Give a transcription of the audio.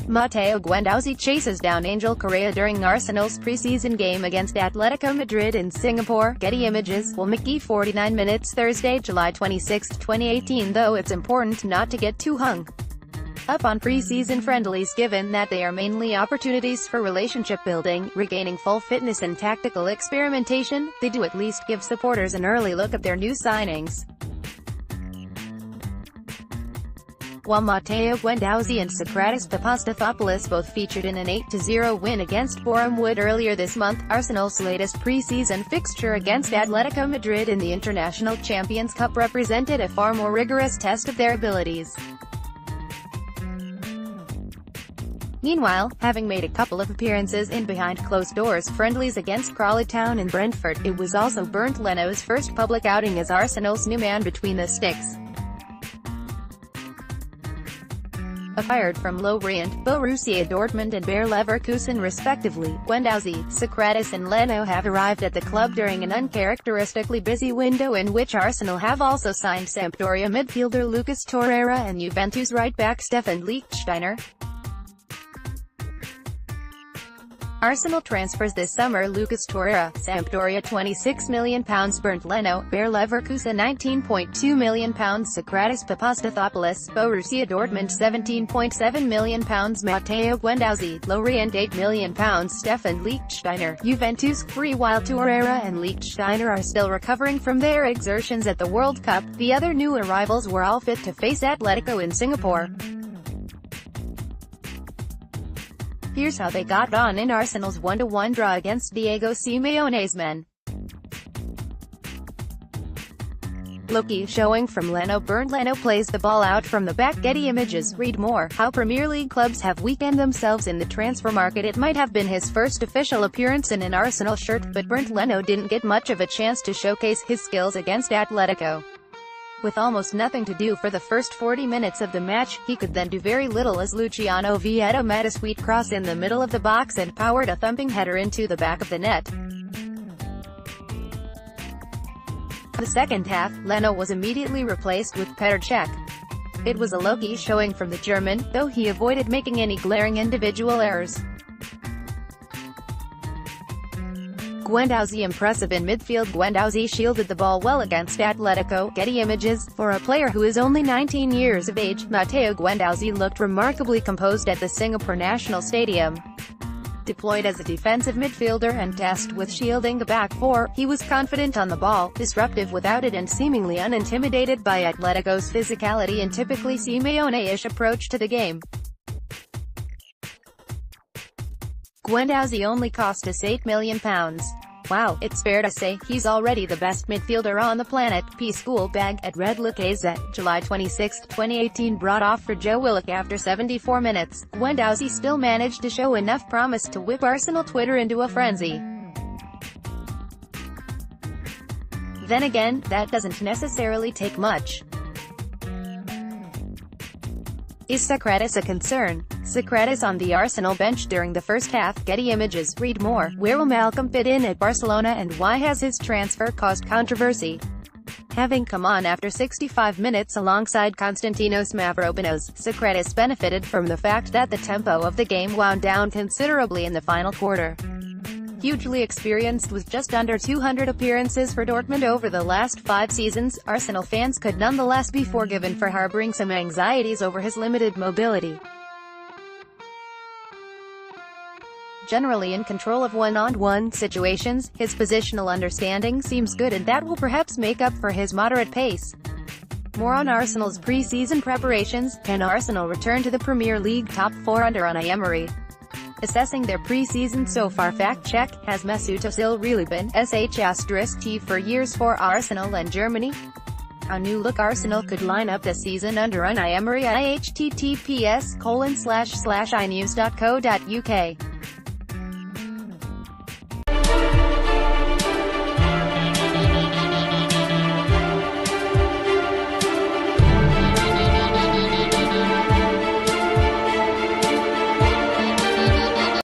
Matteo Guendouzi chases down Angel Correa during Arsenal's pre-season game against Atletico Madrid in Singapore. Getty Images. Will Magee 49 minutes Thursday, July 26, 2018. Though it's important not to get too hung up on pre-season friendlies given that they are mainly opportunities for relationship building, regaining full fitness and tactical experimentation, they do at least give supporters an early look at their new signings. While Matteo Guendouzi and Sokratis Papastathopoulos both featured in an 8-0 win against Boreham Wood earlier this month, Arsenal's latest pre-season fixture against Atletico Madrid in the International Champions Cup represented a far more rigorous test of their abilities. Meanwhile, having made a couple of appearances in behind-closed-doors friendlies against Crawley Town and Brentford, it was also Bernd Leno's first public outing as Arsenal's new man between the sticks. Acquired from Lorient, Borussia Dortmund and Bayer Leverkusen respectively, Guendouzi, Sokratis and Leno have arrived at the club during an uncharacteristically busy window in which Arsenal have also signed Sampdoria midfielder Lucas Torreira and Juventus right-back Stefan Lichtsteiner. Arsenal transfers this summer: Lucas Torreira, Sampdoria £26 million, Bernd Leno, Bayer Leverkusen £19.2 million, Sokratis Papastathopoulos, Borussia Dortmund £17.7 million, Matteo Guendouzi, Lorient £8 million, Stefan Lichtsteiner, Juventus free. While Torreira and Lichtsteiner are still recovering from their exertions at the World Cup, the other new arrivals were all fit to face Atletico in Singapore. Here's how they got on in Arsenal's 1-1 draw against Diego Simeone's men. Loki showing from Leno. Bernd Leno plays the ball out from the back. Getty Images. Read more. How Premier League clubs have weakened themselves in the transfer market. It might have been his first official appearance in an Arsenal shirt, but Bernd Leno didn't get much of a chance to showcase his skills against Atletico. With almost nothing to do for the first 40 minutes of the match, he could then do very little as Luciano Vietto met a sweet cross in the middle of the box and powered a thumping header into the back of the net. The second half, Leno was immediately replaced with Petr Cech. It was a low-key showing from the German, though he avoided making any glaring individual errors. Guendouzi impressive in midfield. Guendouzi shielded the ball well against Atletico. Getty Images. For a player who is only 19 years of age, Matteo Guendouzi looked remarkably composed at the Singapore National Stadium. Deployed as a defensive midfielder and tasked with shielding the back four, he was confident on the ball, disruptive without it and seemingly unintimidated by Atletico's physicality and typically Simeone-ish approach to the game. Guendouzi only cost us £8 million. Wow, it's fair to say, he's already the best midfielder on the planet. School bag at Red Lacazette, July 26, 2018. Brought off for Joe Willock after 74 minutes, Guendouzi still managed to show enough promise to whip Arsenal Twitter into a frenzy. Then again, that doesn't necessarily take much. Is Sokratis a concern? Sokratis on the Arsenal bench during the first half. Getty Images. Read more. Where will Malcolm fit in at Barcelona and why has his transfer caused controversy? Having come on after 65 minutes alongside Konstantinos Mavropanos, Sokratis benefited from the fact that the tempo of the game wound down considerably in the final quarter. Hugely experienced with just under 200 appearances for Dortmund over the last 5 seasons, Arsenal fans could nonetheless be forgiven for harboring some anxieties over his limited mobility. Generally in control of one-on-one situations, his positional understanding seems good and that will perhaps make up for his moderate pace. More on Arsenal's pre-season preparations. Can Arsenal return to the Premier League top 4 under Unai Emery? Assessing their pre-season so far. Fact check. Has Mesut Ozil really been *T for years for Arsenal and Germany? How new look Arsenal could line up this season under Unai Emery. https://inews.co.uk